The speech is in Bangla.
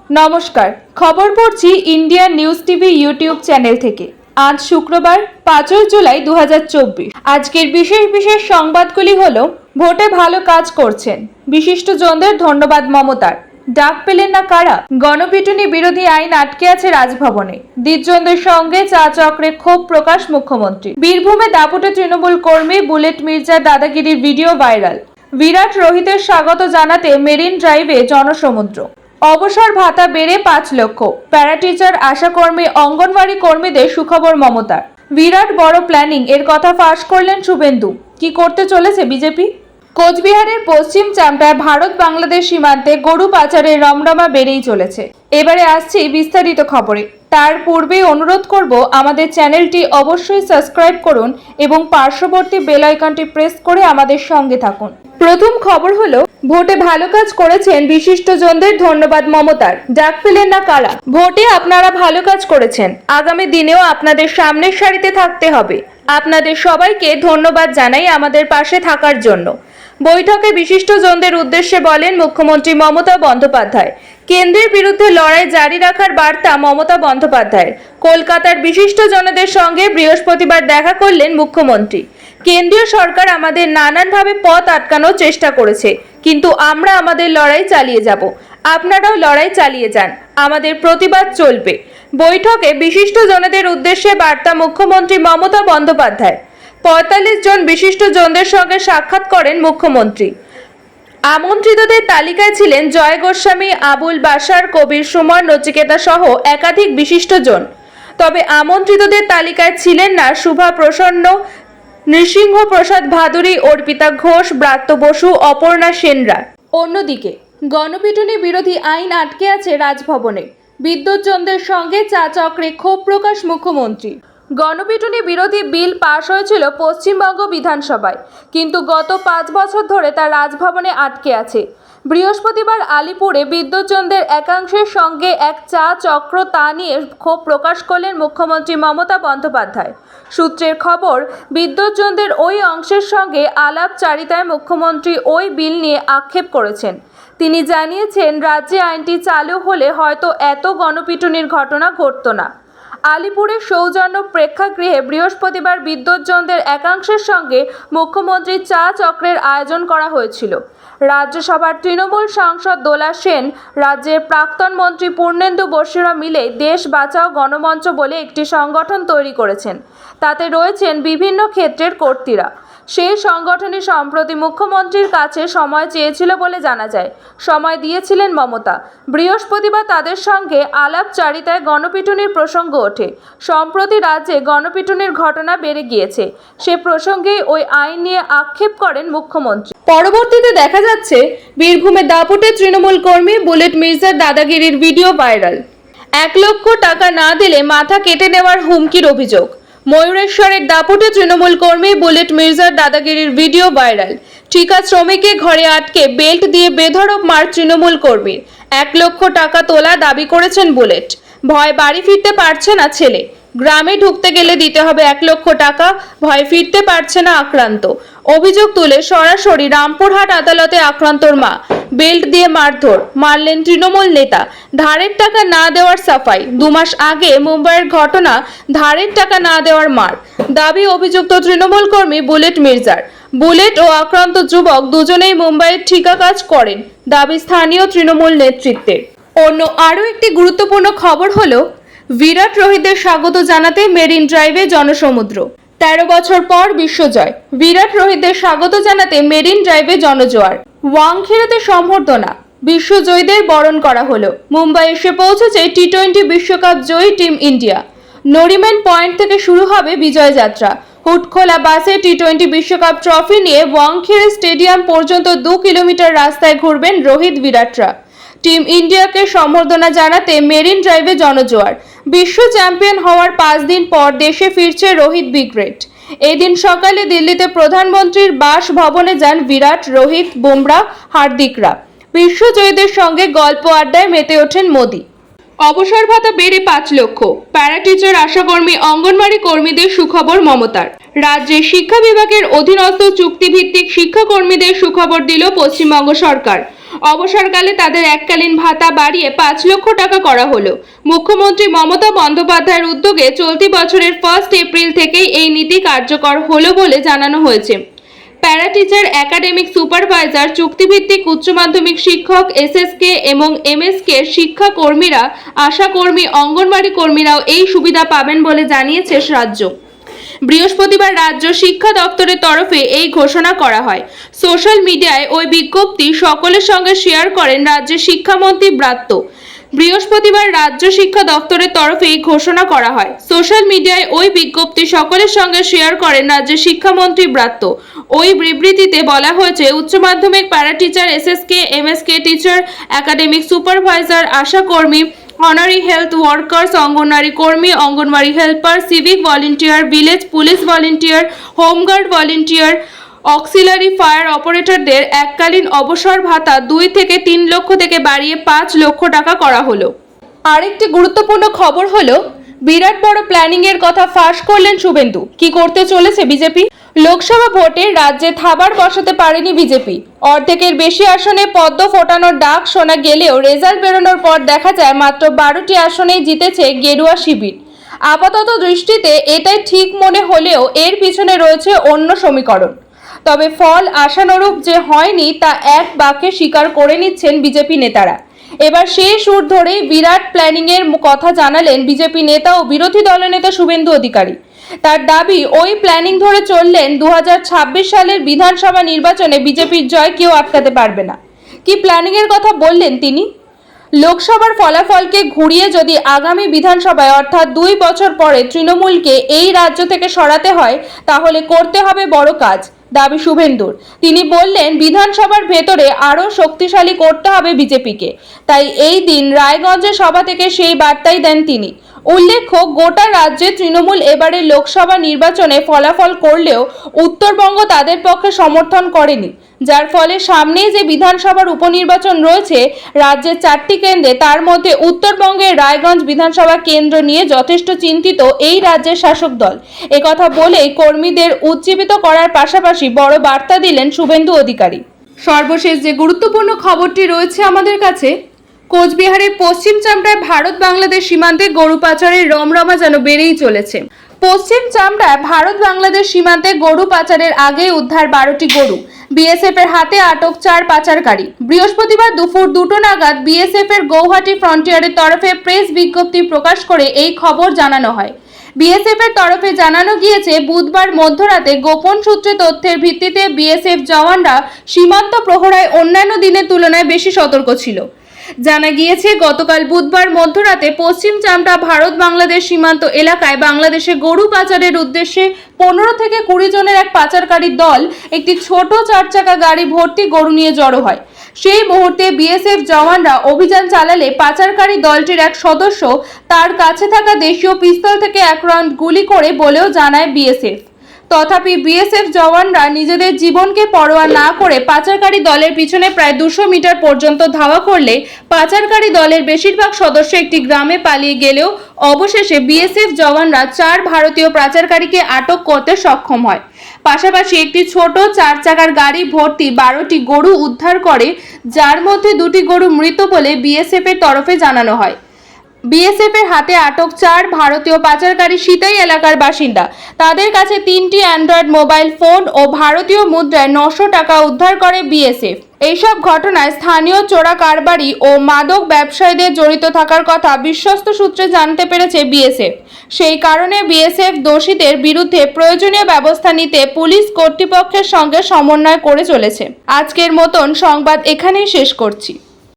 নমস্কার, খবর পড়ছি Indian news TV YouTube channel থেকে। আজ শুক্রবার 5 জুলাই 2024। আজকের বিশেষ সংবাদগুলি হলো: ভোটে ভালো কাজ করছেন, বিশিষ্টজনদের ধন্যবাদ মমতার, ডাক পেলেন না কারা, গণপিটুনি বিরোধী আইন আটকে আছে রাজভবনে, দ্বিজজনদের সঙ্গে চা চক্রে ক্ষোভ প্রকাশ মুখ্যমন্ত্রী, বীরভূমে দাপুটে তৃণমূল কর্মী বুলেট মির্জার দাদাগিরির ভিডিও ভাইরাল, বিরাট রোহিতের স্বাগত জানাতে মেরিন ড্রাইভে জনসমুদ্র, অবসর ভাতা বেড়ে 5 লক্ষ, প্যারা টিচার, আশাকর্মী, অঙ্গনওয়াড়ি কর্মীদের সুখবর মমতার, বিরাট বড় প্ল্যানিং এর কথা ফাঁস করলেন শুভেন্দু। কি করতে চলেছে বিজেপি? কোচবিহারের পশ্চিম চামটায় ভারত বাংলাদেশ সীমান্তে গরু পাচারের রমরমা বেড়েই চলেছে। এবারে আসছি বিস্তারিত খবরে। তার পূর্বেই অনুরোধ করব, আমাদের চ্যানেলটি অবশ্যই সাবস্ক্রাইব করুন এবং পার্শ্ববর্তী বেল আইকনটি প্রেস করে আমাদের সঙ্গে থাকুন। প্রথম খবর হলো, ভোটে ভালো কাজ করেছেন, বিশিষ্টজনদের ধন্যবাদ মমতার, ডাক পেলেন না কারা। ভোটে আপনারা ভালো কাজ করেছেন, আগামী দিনেও আপনাদের সামনের সারিতে থাকতে হবে। আপনাদের সবাইকে ধন্যবাদ জানাই আমাদের পাশে থাকার জন্য। বৈঠকে বিশিষ্টজনদের উদ্দেশ্যে বলেন মুখ্যমন্ত্রী মমতা বন্দ্যোপাধ্যায়। কেন্দ্রের বিরুদ্ধে লড়াই জারি রাখার বার্তা মমতা বন্দ্যোপাধ্যায়ের। কলকাতার বিশিষ্টজনদের সঙ্গে বৃহস্পতিবার দেখা করলেন মুখ্যমন্ত্রী। কেন্দ্রীয় সরকার আমাদের নানানভাবে পথ আটকানোর চেষ্টা করেছে, কিন্তু আমরা আমাদের লড়াই চালিয়ে যাব। আপনারাও লড়াই চালিয়ে যান, আমাদের প্রতিবাদ চলবে। বৈঠকে বিশিষ্টজনদের উদ্দেশ্যে বার্তা মুখ্যমন্ত্রী মমতা বন্দ্যোপাধ্যায়। 45 জন বিশিষ্টজনদের সঙ্গে সাক্ষাৎ করেন মুখ্যমন্ত্রী। আমন্ত্রিতদের তালিকায় ছিলেন জয় গোস্বামী, আবুল বাশার, কবির সুমন, নচিকেতা সহ একাধিক বিশিষ্টজন। তবে আমন্ত্রিতদের তালিকায় ছিলেন না শুভা প্রসন্ন, নৃসিংহ প্রসাদ ভাদুরী, অর্পিতা ঘোষ, ব্রাত্য বসু, অপর্ণা সেনরা। অন্যদিকে গণপিটুনি বিরোধী আইন আটকে আছে রাজভবনে, বিদ্যুৎজনদের সঙ্গে চা চক্রে ক্ষোভ প্রকাশ মুখ্যমন্ত্রী। গণপিটুনি বিরোধী বিল পাশ হয়েছিল পশ্চিমবঙ্গ বিধানসভায়, কিন্তু গত 5 বছর ধরে তা রাজভবনে আটকে আছে। বৃহস্পতিবার আলিপুরে বিদ্যুৎজনদের একাংশের সঙ্গে এক চা চক্র, তা নিয়ে ক্ষোভ প্রকাশ করলেন মুখ্যমন্ত্রী মমতা বন্দ্যোপাধ্যায়। সূত্রের খবর, বিদ্যুৎজনদের ওই অংশের সঙ্গে আলাপচারিতায় মুখ্যমন্ত্রী ওই বিল নিয়ে আক্ষেপ করেছেন। তিনি জানিয়েছেন, রাজ্যে আইনটি চালু হলে হয়তো এত গণপিটুনির ঘটনা ঘটত না। আলিপুরের সৌজন্য প্রেক্ষাগৃহে বৃহস্পতিবার বিদ্যুৎজনদের একাংশের সঙ্গে মুখ্যমন্ত্রীর চা চক্রের আয়োজন করা হয়েছিল। রাজ্যসভার তৃণমূল সাংসদ দোলা সেন, রাজ্যের প্রাক্তন মন্ত্রী পূর্ণেন্দু বসুরা মিলে দেশ বাঁচাও গণমঞ্চ বলে একটি সংগঠন তৈরি করেছেন। তাতে রয়েছেন বিভিন্ন ক্ষেত্রের কর্মীরা। সেই সংগঠনই সম্প্রতি মুখ্যমন্ত্রীর কাছে সময় চেয়েছিল বলে জানা যায়। সময় দিয়েছিলেন মমতা। বৃহস্পতিবার তাদের সঙ্গে আলাপচারিতায় গণপিটুনির প্রসঙ্গ ওঠে। সম্প্রতি রাজ্যে গণপিটুনির ঘটনা বেড়ে গিয়েছে, সে প্রসঙ্গেই ওই আইন নিয়ে আক্ষেপ করেন মুখ্যমন্ত্রী। পরবর্তীতে দেখা যাচ্ছে, বীরভূমে দাপুটে তৃণমূল কর্মী বুলেট মির্জার দাদাগিরির ভিডিও ভাইরাল। 1 লক্ষ টাকা না দিলে মাথা কেটে নেওয়ার হুমকির অভিযোগ। ময়ূরেশ্বরের দাপুটে তৃণমূল কর্মী বুলেট মির্জার দাদাগিরির ভিডিও ভাইরাল। ঠিকা শ্রমিককে ঘরে আটকে বেল্ট দিয়ে বেধড়ক মার তৃণমূল কর্মীর। 1 লক্ষ টাকা তোলা দাবি করেছেন বুলেট। ভয় বাড়ি ফিরতে পারছে না ছেলে। গ্রামে ঢুকতে গেলে দিতে হবে 1 লক্ষ টাকা, ভয় ফিরতে পারছে না আক্রান্ত। অভিযোগ তুলে সরাসরি রামপুরহাট আদালতে আক্রান্তর মা। বেল্ট দিয়ে মারধর, মারলেন তৃণমূল নেতা। ধারের টাকা না দেওয়ার সাফাই। 2 মাস আগে মুম্বাইয়ের ঘটনা, ধারের টাকা না দেওয়ার মার। দাবি অভিযুক্ত তৃণমূল কর্মী বুলেট মির্জার। বুলেট ও আক্রান্ত যুবক দুজনেই মুম্বাইয়ের ঠিকা কাজ করেন, দাবি স্থানীয় তৃণমূল নেতৃত্বের। অন্য আরও একটি গুরুত্বপূর্ণ খবর হলো, বিরাট রোহিতের স্বাগত জানাতে মেরিন ড্রাইভে জনসমুদ্র। 13 বছর পর বিশ্বজয়। বিরাট রোহিতের স্বাগত জানাতে মেরিন ড্রাইভে জনজোয়ার। ওয়াংখেড়েতে সম্বর্ধনা, বিশ্বজয়ীদের বরণ করা হলো। মুম্বাই এসে পৌঁছেছে টি-20 বিশ্বকাপ জয়ী টিম ইন্ডিয়া। নরিম্যান পয়েন্ট থেকে শুরু হবে বিজয় যাত্রা। হুটখোলা বাসে টি-20 বিশ্বকাপ ট্রফি নিয়ে ওয়াংখেড়ে স্টেডিয়াম পর্যন্ত 2 কিলোমিটার রাস্তায় ঘুরবেন রোহিত বিরাটরা। টিম ইন্ডিয়াকে সম্বর্ধনা জানাতে মেরিন ড্রাইভে জনজোয়ার। বিশ্ব চ্যাম্পিয়ন হওয়ার 5 দিন পর দেশে ফিরছে রোহিত বিগ্রেট। এদিন সকালে দিল্লিতে প্রধানমন্ত্রীর বাসভবনে যান বিরাট, রোহিত, বুমরা, হার্দিকরা। বিশ্বজয়ীদের সঙ্গে গল্প আড্ডায় মেতে ওঠেন মোদি। অবসর ভাতা বেড়ে 5 লক্ষ, প্যারা টিচার, আশাকর্মী, অঙ্গনওয়াড়ি কর্মীদের সুখবর মমতার। রাজ্যের শিক্ষা বিভাগের অধীনস্থ চুক্তিভিত্তিক শিক্ষাকর্মীদের সুখবর দিল পশ্চিমবঙ্গ সরকার। অবসরকালে তাদের এককালীন ভাতা বাড়িয়ে ৫ লক্ষ টাকা করা হলো। মুখ্যমন্ত্রী মমতা বন্দ্যোপাধ্যায়ের উদ্যোগে চলতি বছরের 1 এপ্রিল থেকেই এই নীতি কার্যকর হলো বলে জানানো হয়েছে। প্যারা টিচার, একাডেমিক সুপারভাইজার, চুক্তিভিত্তিক উচ্চ মাধ্যমিক শিক্ষক, এসএসকে এবং এমএসকে শিক্ষা কর্মীরা, আশা কর্মী, অঙ্গনওয়াড়ি কর্মীরাও এই সুবিধা পাবেন বলে জানিয়েছে রাজ্য। বৃহস্পতিবার রাজ্য শিক্ষা দপ্তরের তরফে এই ঘোষণা করা হয়। সোশ্যাল মিডিয়ায় ওই বিজ্ঞপ্তি সকলের সঙ্গে শেয়ার করেন রাজ্যের শিক্ষামন্ত্রী ব্রাত্য। বৃহস্পতিবার রাজ্য শিক্ষা দপ্তরের তরফে এই ঘোষণা করা হয়। সোশ্যাল মিডিয়ায় ওই বিজ্ঞপ্তি সকলের সঙ্গে শেয়ার করেন রাজ্যের শিক্ষামন্ত্রী ব্রাত্য। ওই বিবৃতিতে বলা হয়েছে, উচ্চ মাধ্যমিক para teacher, SSK, MSK teacher, academic supervisor, ASHA কর্মী, অনারি হেলথ ওয়ার্কার্স, অঙ্গনওয়াড়ি কর্মী, anganwadi helper, civic volunteer, village police volunteer, home guard volunteer, auxiliary fire অপারেটরদের এককালীন অবসর ভাতা 2 থেকে 3 লক্ষ থেকে বাড়িয়ে 5 লক্ষ টাকা করা হলো। আরেকটি গুরুত্বপূর্ণ খবর হলো, বিরাট বড় প্ল্যানিং এর কথা ফাঁস করলেন শুভেন্দু। কি করতে চলেছে বিজেপি? লোকসভা ভোটে রাজ্যে থাবার বসাতে পারেনি বিজেপি। অর্ধেকের বেশি আসনে পদ্ম ফোটানোর ডাক শোনা গেলেও রেজাল্ট বেরোনোর পর দেখা যায় মাত্র 12টি আসনেই জিতেছে গেরুয়া শিবির। আপাতত দৃষ্টিতে এটাই ঠিক মনে হলেও এর পিছনে রয়েছে অন্য সমীকরণ। তবে ফল আশানুরূপ যে হয়নি তা এক বাক্যে স্বীকার করে নিচ্ছেন বিজেপি নেতারা। এবার সেই সুর ধরেই বিরাট প্ল্যানিং এর কথা জানালেন বিজেপি নেতা ও বিরোধী দলনেতা শুভেন্দু অধিকারী। তার দাবি, ওই প্ল্যানিং ধরে চললেন 2026 সালের বিধানসভা নির্বাচনে বিজেপির জয় কেউ আটকাতে পারবে না। কি প্ল্যানিং এর কথা বললেন তিনি? লোকসভার ফলাফলকে ঘুরিয়ে যদি আগামী বিধানসভায় অর্থাৎ 2 বছর পরে তৃণমূলকে এই রাজ্য থেকে সরাতে হয়, তাহলে করতে হবে বড় কাজ, দাবি শুভেন্দুর। তিনি বললেন, বিধানসভার ভেতরে আরও শক্তিশালী করতে হবে বিজেপিকে। তাই এই দিন রায়গঞ্জের সভা থেকে সেই বার্তাই দেন তিনি। উল্লেখ্য, গোটা রাজ্যে তৃণমূল এবারে লোকসভা নির্বাচনে ফলাফল করলেও উত্তরবঙ্গ তাদের পক্ষে সমর্থন করেনি, যার ফলে সামনেই যে বিধানসভার উপনির্বাচন রয়েছে রাজ্যের 4টি কেন্দ্রে, তার মধ্যে উত্তরবঙ্গের রায়গঞ্জ বিধানসভা কেন্দ্র নিয়ে যথেষ্ট চিন্তিত এই রাজ্যের শাসক দল। একথা বলেই কর্মীদের উজ্জীবিত করার পাশাপাশি বড় বার্তা দিলেন শুভেন্দু অধিকারী। সর্বশেষ যে গুরুত্বপূর্ণ খবরটি রয়েছে আমাদের কাছে, কোচবিহারের পশ্চিম চামড়ায় ভারত বাংলাদেশ সীমান্তে গরু পাচারের রমরমা যেন বেড়েই চলেছে। পশ্চিম চামড়ায় ভারত বাংলাদেশ সীমান্তে গরু পাচারের আগে উদ্ধার 12টি গরু। বিএসএফ এর হাতে আটক 4 পাচারকারী। বৃহস্পতিবার দুপুর 2টো নাগাদ বিএসএফ এর গৌহাটি ফ্রন্টিয়ারের তরফে প্রেস বিজ্ঞপ্তি প্রকাশ করে এই খবর জানানো হয়। বিএসএফ এর তরফে জানানো গিয়েছে, বুধবার মধ্যরাতে গোপন সূত্রে তথ্যের ভিত্তিতে বিএসএফ জওয়ানরা সীমান্ত প্রহরায় অন্যান্য দিনের তুলনায় বেশি সতর্ক ছিল। জানা গিয়েছে, গতকাল বুধবার মধ্যরাতে পশ্চিম চামড়া ভারত বাংলাদেশ সীমান্ত এলাকায় বাংলাদেশে গরু পাচারের উদ্দেশ্যে 15 থেকে 20 জনের এক পাচারকারী দল একটি ছোট 4 চাকা গাড়ি ভর্তি গরু নিয়ে জড়ো হয়। সেই মুহূর্তে বিএসএফ জওয়ানরা অভিযান চালালে পাচারকারী দলটির এক সদস্য তার কাছে থাকা দেশীয় পিস্তল থেকে 1 রাউন্ড গুলি করে বলেও জানায় বিএসএফ। তথাপি বিএসএফ জওয়ানরা নিজেদের জীবনকে পরোয়া না করে পাচারকারী দলের পিছনে প্রায় 200 মিটার পর্যন্ত ধাওয়া করলে পাচারকারী দলের বেশিরভাগ সদস্য একটি গ্রামে পালিয়ে গেলেও অবশেষে বিএসএফ জওয়ানরা 4 ভারতীয় পাচারকারীকে আটক করতে সক্ষম হয়। পাশাপাশি একটি ছোট 4 চাকার গাড়ি ভর্তি 12টি গরু উদ্ধার করে, যার মধ্যে 2টি গরু মৃত বলে বিএসএফ এর তরফে জানানো হয়। বিএসএফ এর হাতে আটক 4 ভারতীয় পাচারকারী সিতাই এলাকার বাসিন্দা। তাদের কাছে 3টি অ্যান্ড্রয়েড মোবাইল ফোন ও ভারতীয় মুদ্রায় 900 টাকা উদ্ধার করে বিএসএফ। এইসব ঘটনায় স্থানীয় চোরা কারবারি ও মাদক ব্যবসায়ীদের জড়িত থাকার কথা বিশ্বস্ত সূত্রে জানতে পেরেছে বিএসএফ। সেই কারণে বিএসএফ দোষীদের বিরুদ্ধে প্রয়োজনীয় ব্যবস্থা নিতে পুলিশ কর্তৃপক্ষের সঙ্গে সমন্বয় করে চলেছে। আজকের মতন সংবাদ এখানেই শেষ করছি।